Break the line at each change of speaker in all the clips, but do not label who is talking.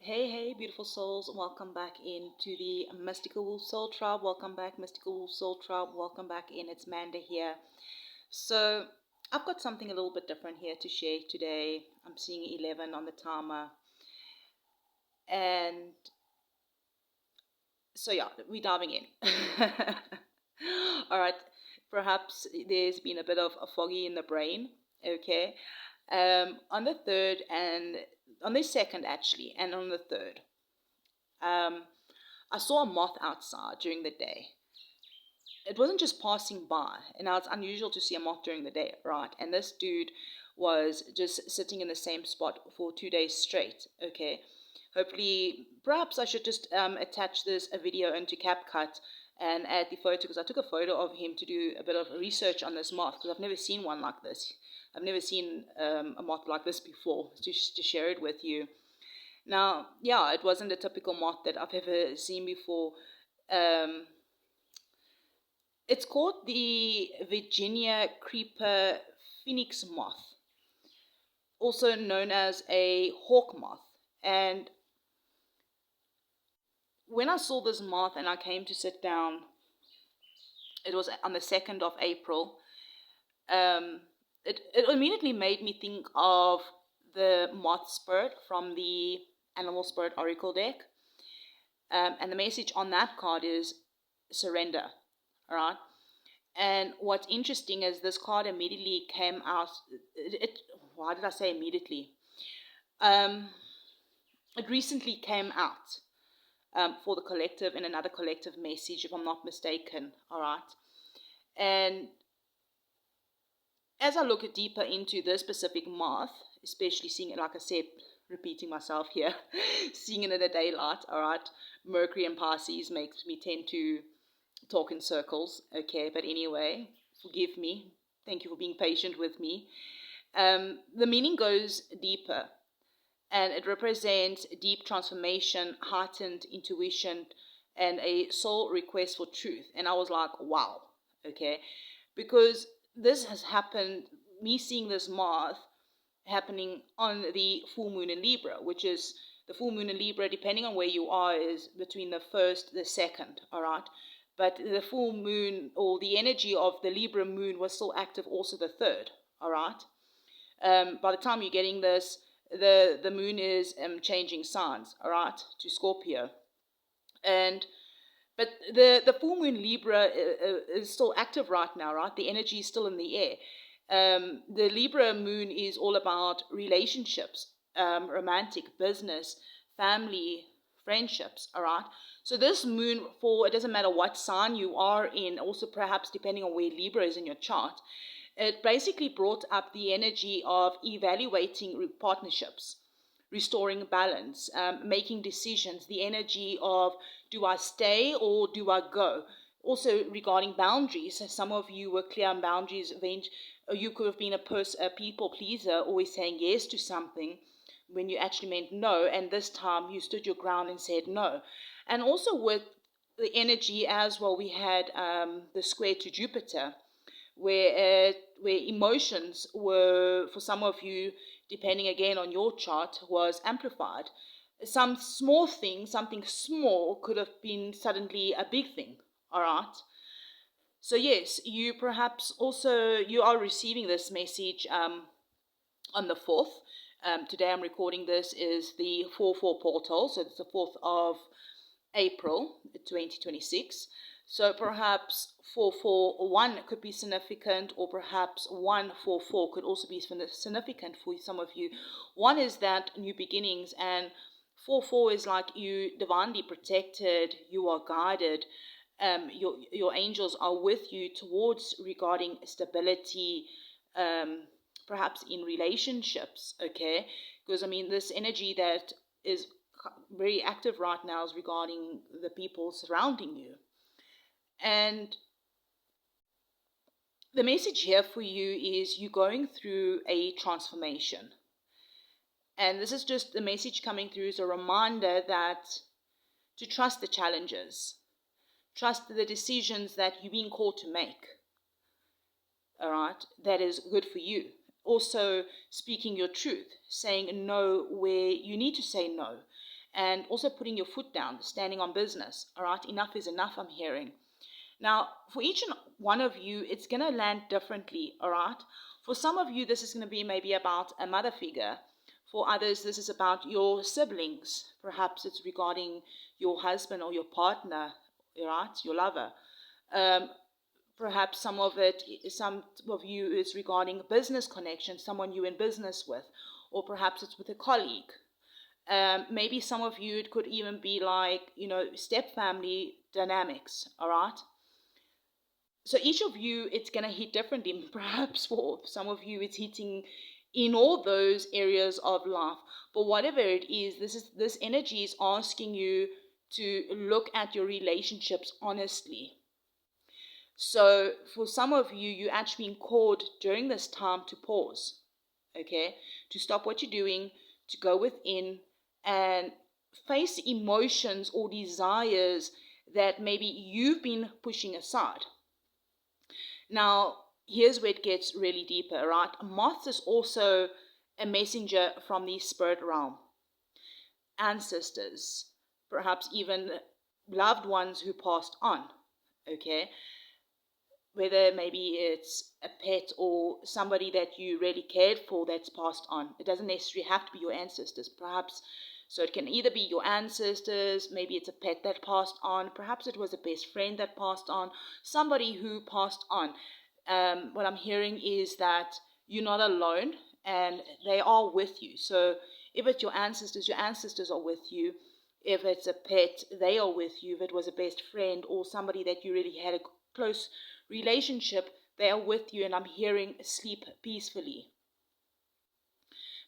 Hey, beautiful souls. Welcome back into the Mystical Wolf Soul Tribe. Welcome back, Mystical Wolf Soul Tribe. Welcome back in. It's Manda here. So, I've got something a little bit different here to share today. I'm seeing 11 on the timer. And so, yeah, we're diving in. All right. Perhaps there's been a bit of a foggy in the brain. Okay. On the 3rd and on the 2nd, actually, and on the 3rd. I saw a moth outside during the day. It wasn't just passing by, and now it's unusual to see a moth during the day, right? And this dude was just sitting in the same spot for 2 days straight. Okay, hopefully, perhaps I should just attach this a video into CapCut and add the photo, because I took a photo of him to do a bit of research on this moth, because I've never seen one like this. I've never seen a moth like this before, to share it with you. Now, yeah, it wasn't a typical moth that I've ever seen before. It's called the Virginia creeper phoenix moth, also known as a hawk moth. And when I saw this moth and I came to sit down, it was on the 2nd of April, it immediately made me think of the moth spirit from the Animal Spirit Oracle deck. And the message on that card is surrender. All right. And what's interesting is this card immediately came out. Why did I say immediately? It recently came out for the collective in another collective message, if I'm not mistaken. All right. And as I look deeper into this specific moth, especially seeing it, like I said, repeating myself here, seeing it in the daylight, all right, Mercury and Pisces makes me tend to talk in circles, okay, but anyway, forgive me. Thank you for being patient with me. The meaning goes deeper, and it represents deep transformation, heightened intuition, and a soul request for truth. And I was like, wow, okay, because this has happened, me seeing this moth happening on the full moon in Libra, which is the full moon in Libra, depending on where you are, is between the 1st, the 2nd, all right? But the full moon, or the energy of the Libra moon, was still active also the 3rd, all right? By the time you're getting this, the moon is changing signs, all right, to Scorpio. But the full moon Libra is still active right now, right? The energy is still in the air. The Libra moon is all about relationships, romantic, business, family, friendships, all right? So this moon, it doesn't matter what sign you are in, also perhaps depending on where Libra is in your chart, it basically brought up the energy of evaluating partnerships, restoring balance, making decisions, the energy of do I stay or do I go? Also regarding boundaries, some of you were clear on boundaries. You could have been a people pleaser, always saying yes to something when you actually meant no, and this time you stood your ground and said no. And also with the energy as well, we had the square to Jupiter, where emotions were, for some of you, depending again on your chart, was amplified. Some small thing, something small, could have been suddenly a big thing, all right? So yes, you perhaps also, you are receiving this message on the 4th. Today I'm recording this is the 4/4 portal, so it's the 4th of April 2026. So perhaps 441 could be significant, or perhaps 144 could also be significant for some of you. One is that new beginnings, and 44 is like you divinely protected, you are guided, your angels are with you towards regarding stability, perhaps in relationships, okay? Because I mean, this energy that is very active right now is regarding the people surrounding you. And the message here for you is you're going through a transformation. And this is just the message coming through as a reminder that to trust the challenges, trust the decisions that you're being called to make. All right, that is good for you. Also speaking your truth, saying no where you need to say no, and also putting your foot down, standing on business. All right, enough is enough, I'm hearing. Now, for each and one of you, it's going to land differently. All right, for some of you, this is going to be maybe about a mother figure. For others, this is about your siblings. Perhaps it's regarding your husband or your partner, right? Your lover. Perhaps some of you is regarding business connection, someone you're in business with, or perhaps it's with a colleague. Maybe some of you, it could even be like, step family dynamics, all right? So each of you, it's going to hit differently. Perhaps for some of you, it's hitting in all those areas of life. But whatever it is, this energy is asking you to look at your relationships honestly. So for some of you, you're actually being called during this time to pause, okay? To stop what you're doing, to go within and face emotions or desires that maybe you've been pushing aside. Now, here's where it gets really deeper, right? Moth is also a messenger from the spirit realm. Ancestors, perhaps even loved ones who passed on, okay? Whether maybe it's a pet or somebody that you really cared for that's passed on. It doesn't necessarily have to be your ancestors, perhaps. So it can either be your ancestors, maybe it's a pet that passed on, perhaps it was a best friend that passed on, somebody who passed on. What I'm hearing is that you're not alone and they are with you. So if it's your ancestors are with you. If it's a pet, they are with you. If it was a best friend or somebody that you really had a close relationship, they are with you, and I'm hearing sleep peacefully.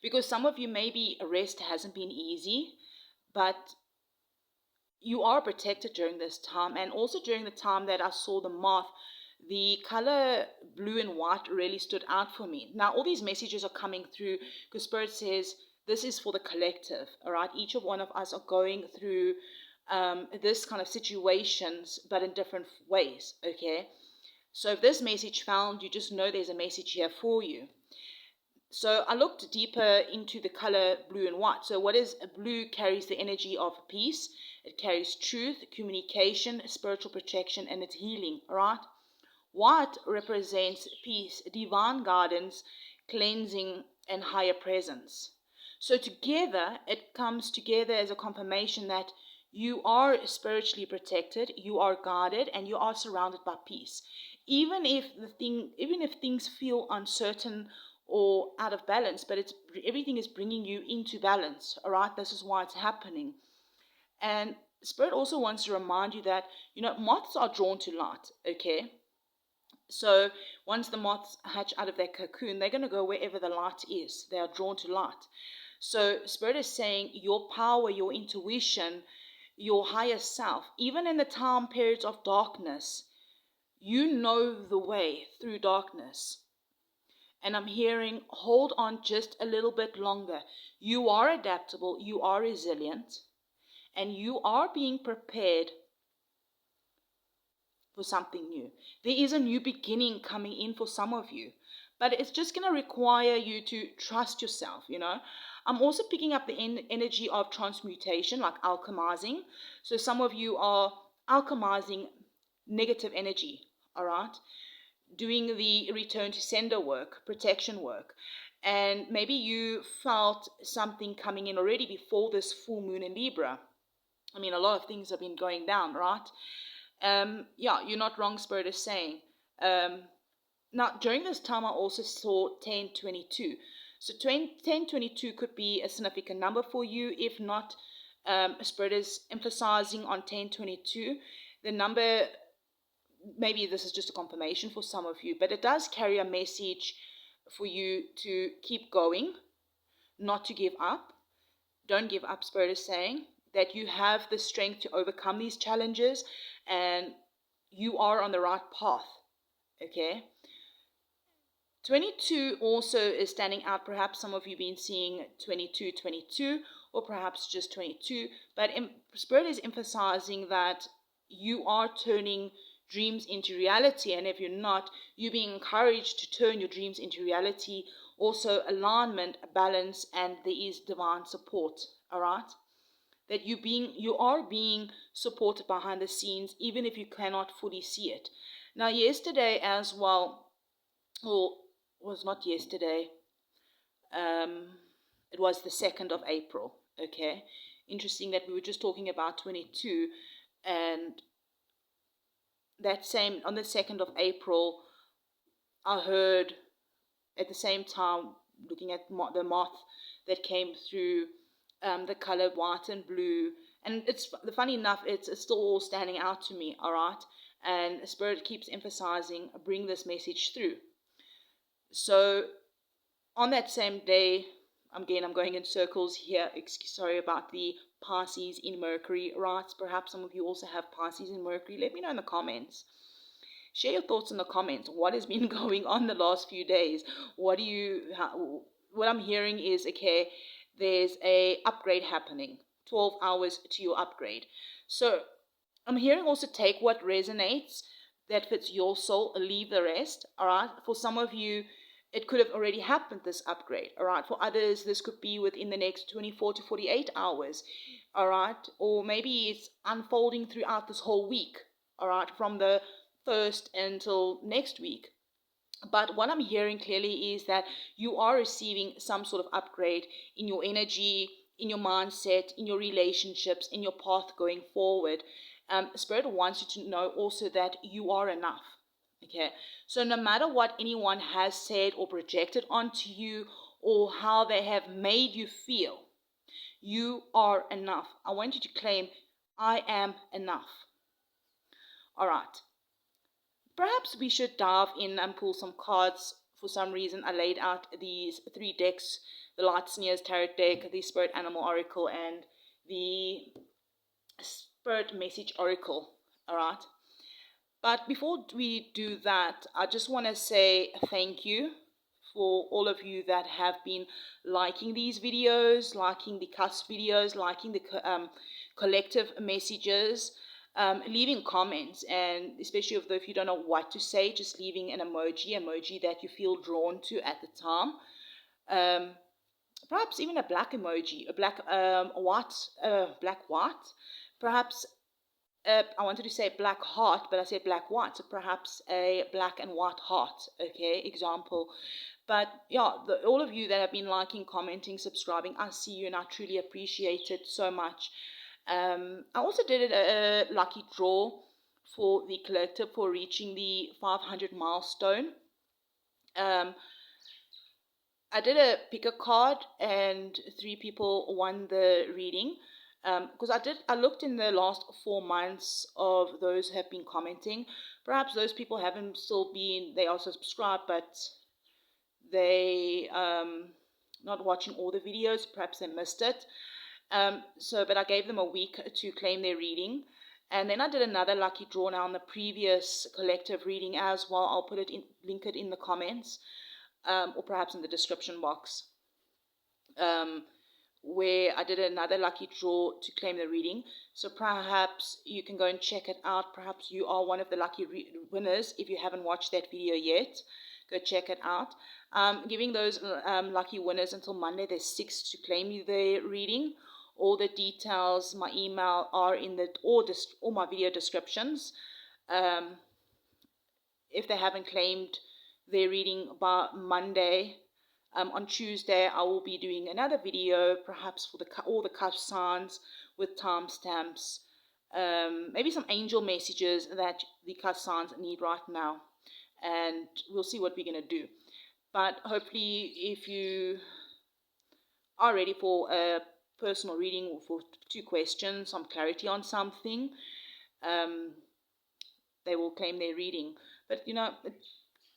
Because some of you, maybe rest hasn't been easy, but you are protected during this time. And also during the time that I saw the moth, the color blue and white really stood out for me. Now, all these messages are coming through because Spirit says this is for the collective, all right? Each of one of us are going through this kind of situations, but in different ways, okay? So if this message found you, just know there's a message here for you. So I looked deeper into the color blue and white. So what is blue? Carries the energy of peace. It carries truth, communication, spiritual protection, and it's healing, all right? White represents peace, divine guidance, cleansing, and higher presence. So together, it comes together as a confirmation that you are spiritually protected, you are guarded, and you are surrounded by peace. Even if things feel uncertain or out of balance, but everything is bringing you into balance. All right, this is why it's happening. And Spirit also wants to remind you that moths are drawn to light. Okay, so once the moths hatch out of their cocoon, they're going to go wherever the light is. They are drawn to light. So Spirit is saying your power, your intuition, your higher self, even in the time periods of darkness, you know the way through darkness. And I'm hearing, hold on just a little bit longer. You are adaptable, you are resilient, and you are being prepared for something new. There is a new beginning coming in for some of you, but it's just going to require you to trust yourself, I'm also picking up the energy of transmutation, like alchemizing. So some of you are alchemizing negative energy, all right? Doing the return to sender work, protection work. And maybe you felt something coming in already before this full moon in Libra. I mean, a lot of things have been going down, right? You're not wrong, Spirit is saying. Now, during this time, I also saw 1022. So 1022 could be a significant number for you. If not, Spirit is emphasizing on 1022. The number, maybe this is just a confirmation for some of you, but it does carry a message for you to keep going, not to give up. Don't give up, Spirit is saying, that you have the strength to overcome these challenges and you are on the right path, okay? 22 also is standing out. Perhaps some of you have been seeing 22, or perhaps just 22, but Spirit is emphasizing that you are turning dreams into reality, and if you're not, you're being encouraged to turn your dreams into reality. Also alignment, balance, and there is divine support, all right? that you are being supported behind the scenes, even if you cannot fully see it. Now, yesterday as well, or was not yesterday, it was the 2nd of April, okay? Interesting that we were just talking about 22, and that same, on the 2nd of April, I heard at the same time, looking at the moth that came through, the color white and blue, and it's funny enough, it's still all standing out to me, all right? And Spirit keeps emphasizing, bring this message through. So on that same day, again, I'm going in circles here. Sorry about the Pisces in Mercury, right? Perhaps some of you also have Pisces in Mercury. Let me know in the comments. Share your thoughts in the comments. What has been going on the last few days? What I'm hearing is, okay, there's a upgrade happening. 12 hours to your upgrade. So I'm hearing also, take what resonates, that fits your soul, leave the rest, all right? For some of you, it could have already happened, this upgrade, all right? For others, this could be within the next 24 to 48 hours, all right? Or maybe it's unfolding throughout this whole week, all right? From the 1st until next week. But what I'm hearing clearly is that you are receiving some sort of upgrade in your energy, in your mindset, in your relationships, in your path going forward. Spirit wants you to know also that you are enough. Okay, so no matter what anyone has said or projected onto you, or how they have made you feel, you are enough. I want you to claim, I am enough. All right. Perhaps we should dive in and pull some cards. For some reason, I laid out these 3 decks, the Light Sneers Tarot deck, the Spirit Animal Oracle, and the Spirit Message Oracle. All right. But before we do that, I just want to say thank you for all of you that have been liking these videos, liking the cusp videos, liking the collective messages, leaving comments, and especially if you don't know what to say, just leaving an emoji that you feel drawn to at the time. Perhaps even a black emoji, a black white. Perhaps I wanted to say black heart, but I said black white, so perhaps a black and white heart, okay, example. But yeah, all of you that have been liking, commenting, subscribing, I see you and I truly appreciate it so much. I also did a lucky draw for the collective for reaching the 500 milestone. I did pick a card, and 3 people won the reading. Because I looked in the last 4 months of those who have been commenting. Perhaps those people haven't still been, they also subscribed, but they not watching all the videos. Perhaps they missed it. But I gave them a week to claim their reading. And then I did another lucky draw now on the previous collective reading as well. I'll link it in the comments, or perhaps in the description box. Where I did another lucky draw to claim the reading. So perhaps you can go and check it out. Perhaps you are one of the lucky winners. If you haven't watched that video yet, go check it out. Giving those lucky winners until Monday the 6th to claim the reading. All the details, my email, are in all my video descriptions. If they haven't claimed their reading by Monday, on Tuesday, I will be doing another video, perhaps for all the cusp signs with timestamps, maybe some angel messages that the cusp signs need right now, and we'll see what we're going to do. But hopefully, if you are ready for a personal reading or for 2 questions, some clarity on something, they will claim their reading. But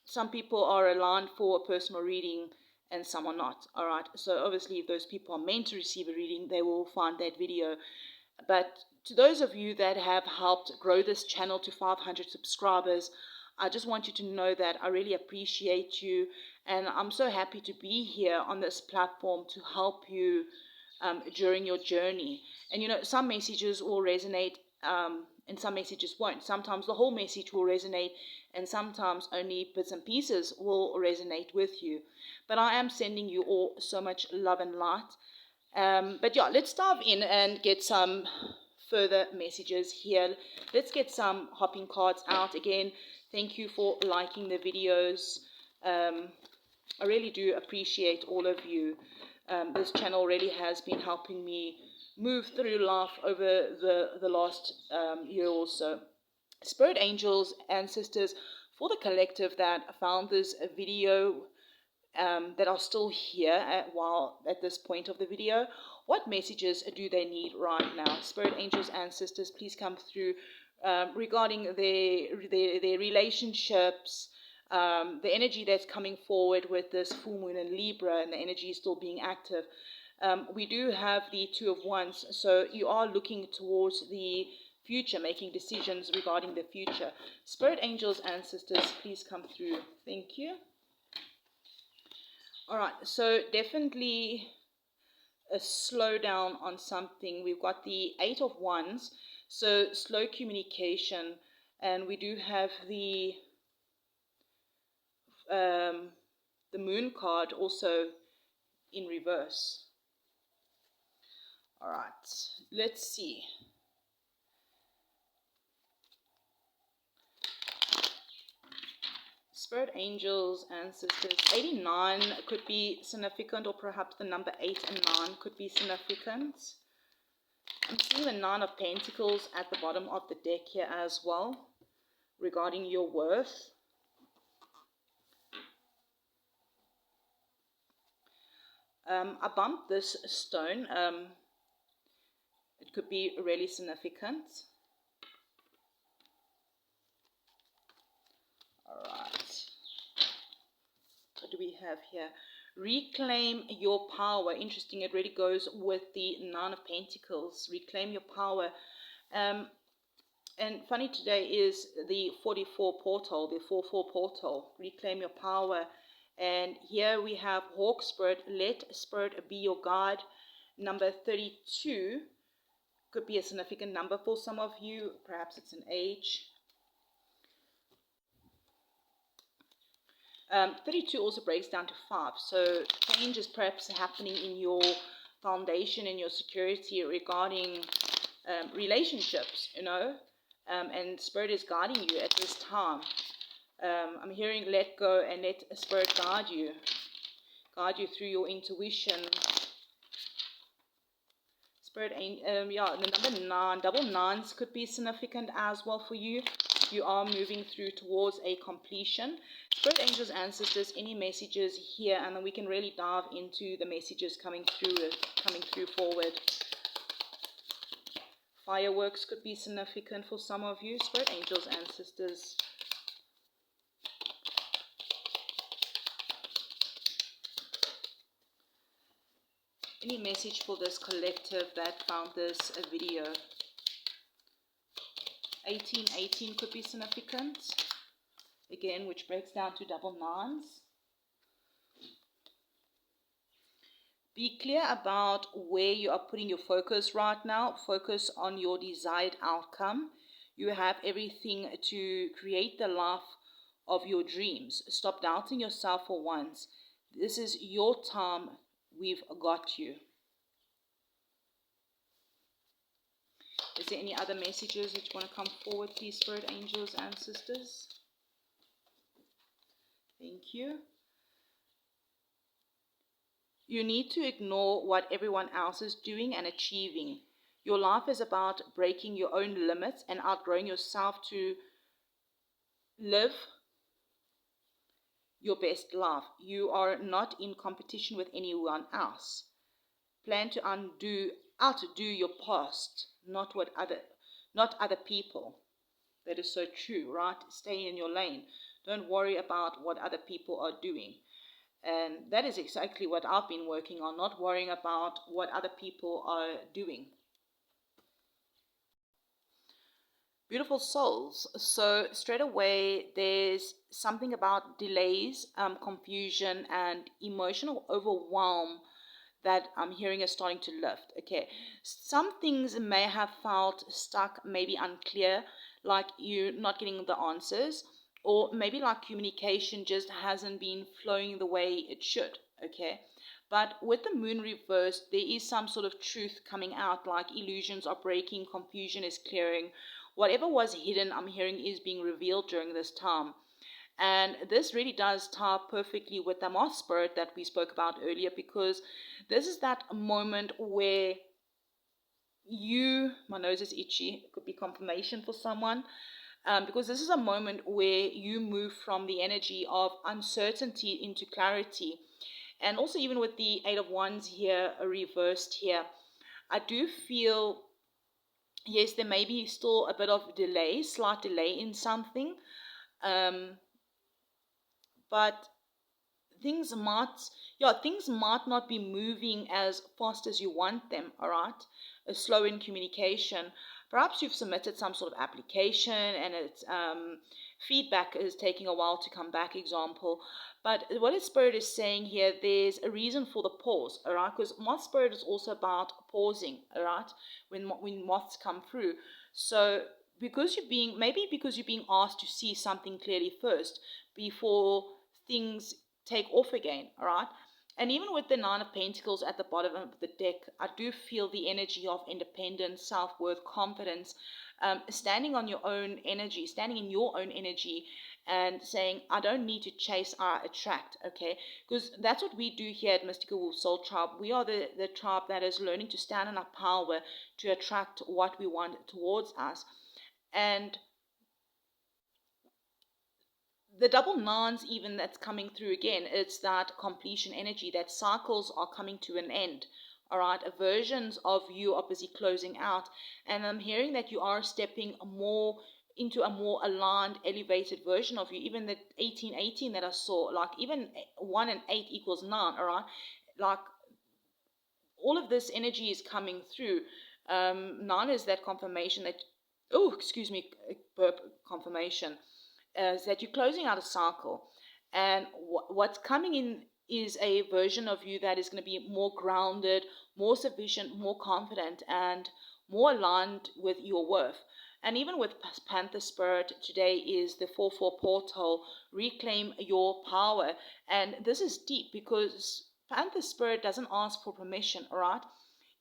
some people are aligned for a personal reading and some are not. All right, so obviously if those people are meant to receive a reading, they will find that video. But to those of you that have helped grow this channel to 500 subscribers, I just want you to know that I really appreciate you, and I'm so happy to be here on this platform to help you during your journey. And some messages will resonate, and some messages won't. Sometimes the whole message will resonate, and sometimes only bits and pieces will resonate with you. But I am sending you all so much love and light. But yeah, let's dive in and get some further messages here. Let's get some hopping cards out again. Thank you for liking the videos. I really do appreciate all of you. This channel really has been helping me move through life over the last year or so. Spirit angels, ancestors, for the collective that found this video, that are still here at this point of the video, what messages do they need right now? Spirit angels, ancestors, please come through regarding their relationships, the energy that's coming forward with this full moon in Libra, and the energy is still being active. We do have the Two of Wands, so you are looking towards the future, making decisions regarding the future. Spirit angels, ancestors, please come through. Thank you. All right, so definitely a slowdown on something. We've got the Eight of Wands, so slow communication, and we do have the Moon card also in reverse. All right, let's see. Spirit angels, ancestors, 89 could be significant, or perhaps the number 8 and 9 could be significant. I'm seeing the Nine of Pentacles at the bottom of the deck here as well, regarding your worth. I bumped this stone. It could be really significant. All right. What do we have here? Reclaim your power. Interesting. It really goes with the Nine of Pentacles. Reclaim your power. And funny, today is the 44 portal, the 4-4 portal. Reclaim your power. And here we have Hawk Spirit. Let Spirit be your guide. Number 32 could be a significant number for some of you. Perhaps it's an age. 32 also breaks down to 5. So change is perhaps happening in your foundation, in your security regarding relationships, you know. And Spirit is guiding you at this time. I'm hearing let go and let Spirit guide you through your intuition. Spirit, yeah, the number 9, double nines could be significant as well for you. You are moving through towards a completion. Spirit angels, ancestors, any messages here, and then we can really dive into the messages coming through forward. Fireworks could be significant for some of you. Spirit angels, ancestors. Any message for this collective that found this video? 1818 could be significant. Again, which breaks down to double nines. Be clear about where you are putting your focus right now. Focus on your desired outcome. You have everything to create the life of your dreams. Stop doubting yourself for once. This is your time. We've got you. Is there any other messages that you want to come forward, please, Spirit angels, ancestors? Thank you. You need to ignore what everyone else is doing and achieving. Your life is about breaking your own limits and outgrowing yourself to live your best life. You are not in competition with anyone else. Plan to outdo your past, not other people. That is so true, right? Stay in your lane. Don't worry about what other people are doing. And that is exactly what I've been working on, not worrying about what other people are doing. Beautiful souls. So straight away, there's something about delays, confusion, and emotional overwhelm that I'm hearing is starting to lift. Okay, some things may have felt stuck, maybe unclear, like you're not getting the answers, or maybe like communication just hasn't been flowing the way it should. Okay, But with the moon reversed, there is some sort of truth coming out, like illusions are breaking, confusion is clearing. Whatever was hidden, I'm hearing, is being revealed during this time. And this really does tie perfectly with the moth spirit that we spoke about earlier, because this is that moment where my nose is itchy, it could be confirmation for someone, because this is a moment where you move from the energy of uncertainty into clarity. And also, even with the Eight of Wands here, reversed here, I do feel, yes, there may be still a bit of delay, slight delay in something, but things might not be moving as fast as you want them, all right? A slow in communication. Perhaps you've submitted some sort of application and it's feedback is taking a while to come back, example. But what the Spirit is saying here, there's a reason for the pause, all right? Because Moth Spirit is also about pausing, all right? When moths come through. So because you're being asked to see something clearly first before things take off again, all right? And even with the Nine of Pentacles at the bottom of the deck, I do feel the energy of independence, self-worth, confidence, standing in your own energy and saying, I don't need to chase, I attract, okay? Because that's what we do here at Mystical Wolf Soul Tribe. We are the tribe that is learning to stand in our power to attract what we want towards us. And the double nines even that's coming through again, it's that completion energy, that cycles are coming to an end, all right? Versions of you are busy closing out, and I'm hearing that you are stepping more into a more aligned, elevated version of you. Even the 1818 that I saw, like even 1 and 8 equals 9, all right? Like all of this energy is coming through. 9 is that confirmation that, burp, confirmation, is that you're closing out a cycle, and what's coming in is a version of you that is going to be more grounded, more sufficient, more confident, and more aligned with your worth. And even with Panther Spirit, today is the 4-4 portal, reclaim your power. And this is deep because Panther Spirit doesn't ask for permission, all right?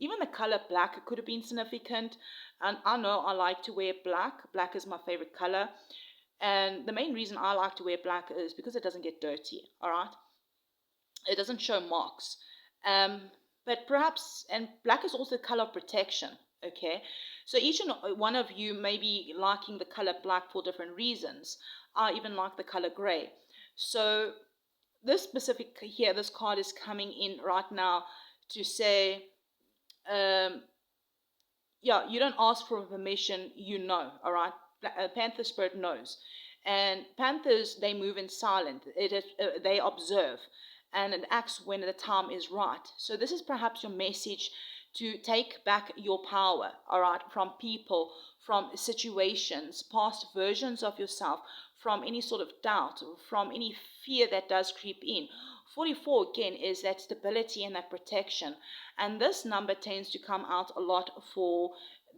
Even the color black could have been significant. And I know I like to wear black. Black is my favorite color. And the main reason I like to wear black is because it doesn't get dirty, all right? It doesn't show marks. But perhaps, and black is also the color of protection, okay? So each and one of you may be liking the color black for different reasons. I even like the color gray. So this specific here, this card is coming in right now to say, you don't ask for permission, you know, all right? Panther Spirit knows. And Panthers, they move in silence. They observe. And it acts when the time is right. So this is perhaps your message to take back your power, all right, from people, from situations, past versions of yourself, from any sort of doubt, from any fear that does creep in. 44, again, is that stability and that protection. And this number tends to come out a lot for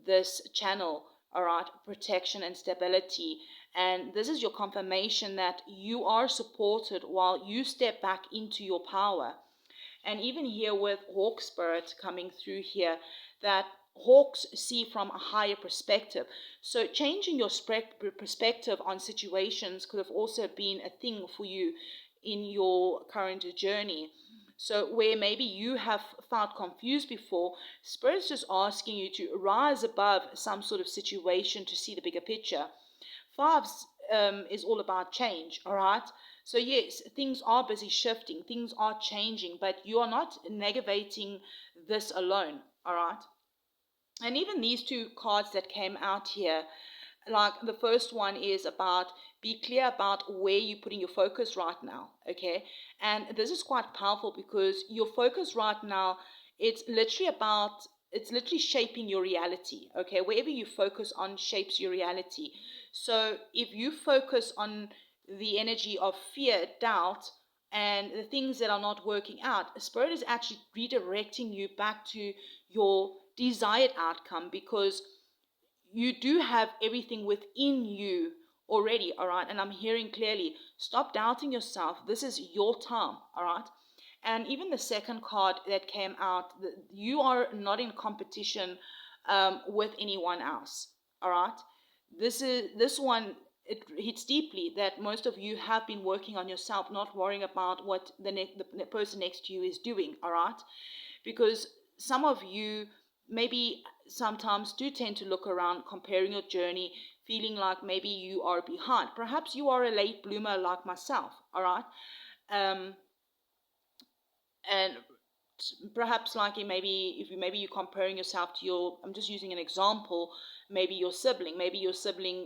this channel, all right, protection and stability. And this is your confirmation that you are supported while you step back into your power. And even here with Hawk Spirit coming through here, that hawks see from a higher perspective. So changing your perspective on situations could have also been a thing for you in your current journey. So where maybe you have felt confused before, Spirit's just asking you to rise above some sort of situation to see the bigger picture. Fives is all about change, all right? So yes, things are busy shifting, things are changing, but you are not negating this alone, all right? And even these two cards that came out here, like the first one is about be clear about where you're putting your focus right now, okay? And this is quite powerful because your focus right now, it's literally shaping your reality, okay? Wherever you focus on shapes your reality. So if you focus on the energy of fear, doubt, and the things that are not working out, Spirit is actually redirecting you back to your desired outcome, because you do have everything within you already, all right? And I'm hearing clearly, stop doubting yourself. This is your time, all right? And even the second card that came out, you are not in competition with anyone else. All right. This one, it hits deeply that most of you have been working on yourself, not worrying about what the person next to you is doing. All right. Because some of you maybe sometimes do tend to look around, comparing your journey, feeling like maybe you are behind. Perhaps you are a late bloomer like myself. All right. And perhaps like maybe you're comparing yourself to your, I'm just using an example, maybe your sibling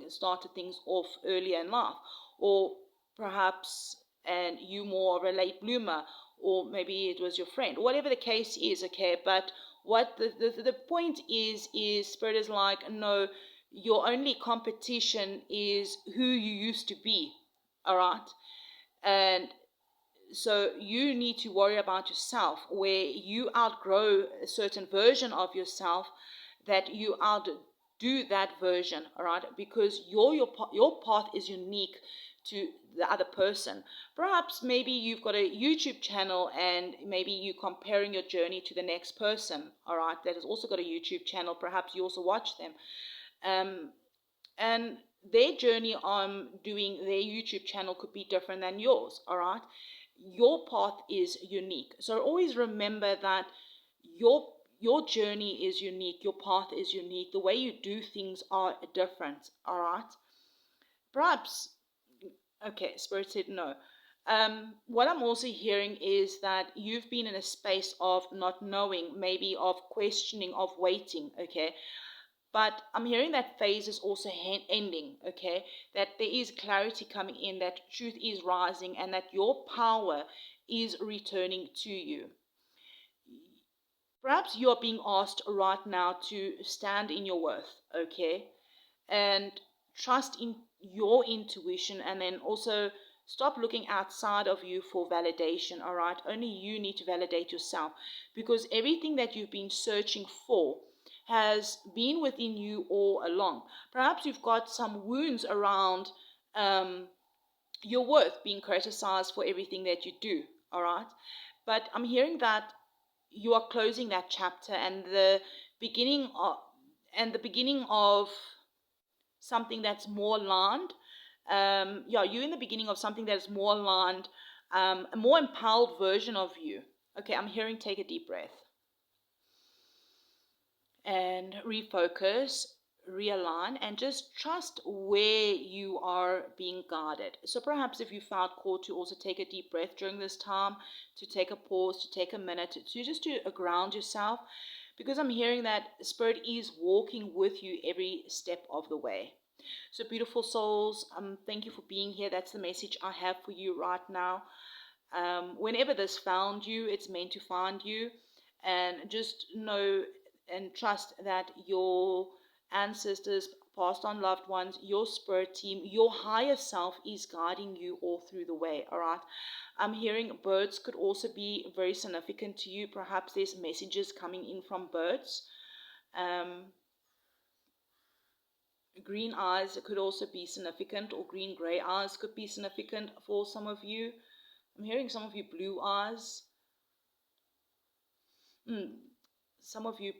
started things off earlier in life, or perhaps and you more of a late bloomer, or maybe it was your friend, whatever the case is. Okay, but what the point is Spirit is like, no, your only competition is who you used to be. All right. And so you need to worry about yourself, where you outgrow a certain version of yourself, that you outdo that version, all right? Because your path is unique to the other person. Perhaps maybe you've got a YouTube channel and maybe you're comparing your journey to the next person, all right, that has also got a YouTube channel. Perhaps you also watch them. And their journey on doing their YouTube channel could be different than yours, all right? Your path is unique. So always remember that your journey is unique, your path is unique, the way you do things are different, all right? Perhaps, okay, Spirit said no. What I'm also hearing is that you've been in a space of not knowing, maybe of questioning, of waiting, okay? But I'm hearing that phase is also ending, okay? That there is clarity coming in, that truth is rising, and that your power is returning to you. Perhaps you are being asked right now to stand in your worth, okay? And trust in your intuition, and then also stop looking outside of you for validation, all right? Only you need to validate yourself, because everything that you've been searching for has been within you all along. Perhaps you've got some wounds around your worth, being criticized for everything that you do, all right? But I'm hearing that you are closing that chapter, and the beginning of something that's more aligned. You're in the beginning of something that is more aligned, a more empowered version of you. Okay, I'm hearing take a deep breath. And refocus, realign, and just trust where you are being guided. So perhaps if you felt called to also take a deep breath during this time, to take a pause, to take a minute, to just to ground yourself, because I'm hearing that Spirit is walking with you every step of the way. So beautiful souls, thank you for being here. That's the message I have for you right now. Whenever this found you, it's meant to find you. And just know and trust that your ancestors, past on loved ones, your spirit team, your higher self is guiding you all through the way, all right? I'm hearing birds could also be very significant to you. Perhaps there's messages coming in from birds. Green eyes could also be significant, or green-gray eyes could be significant for some of you. I'm hearing some of you blue eyes. Some of you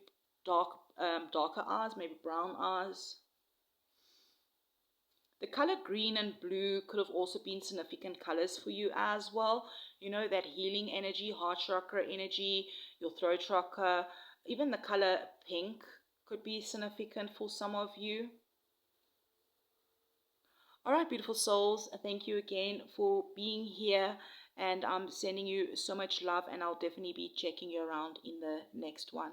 darker eyes, maybe brown eyes. The color green and blue could have also been significant colors for you as well. You know, that healing energy, heart chakra energy, your throat chakra. Even the color pink could be significant for some of you. All right, beautiful souls, thank you again for being here. And I'm sending you so much love, and I'll definitely be checking you around in the next one.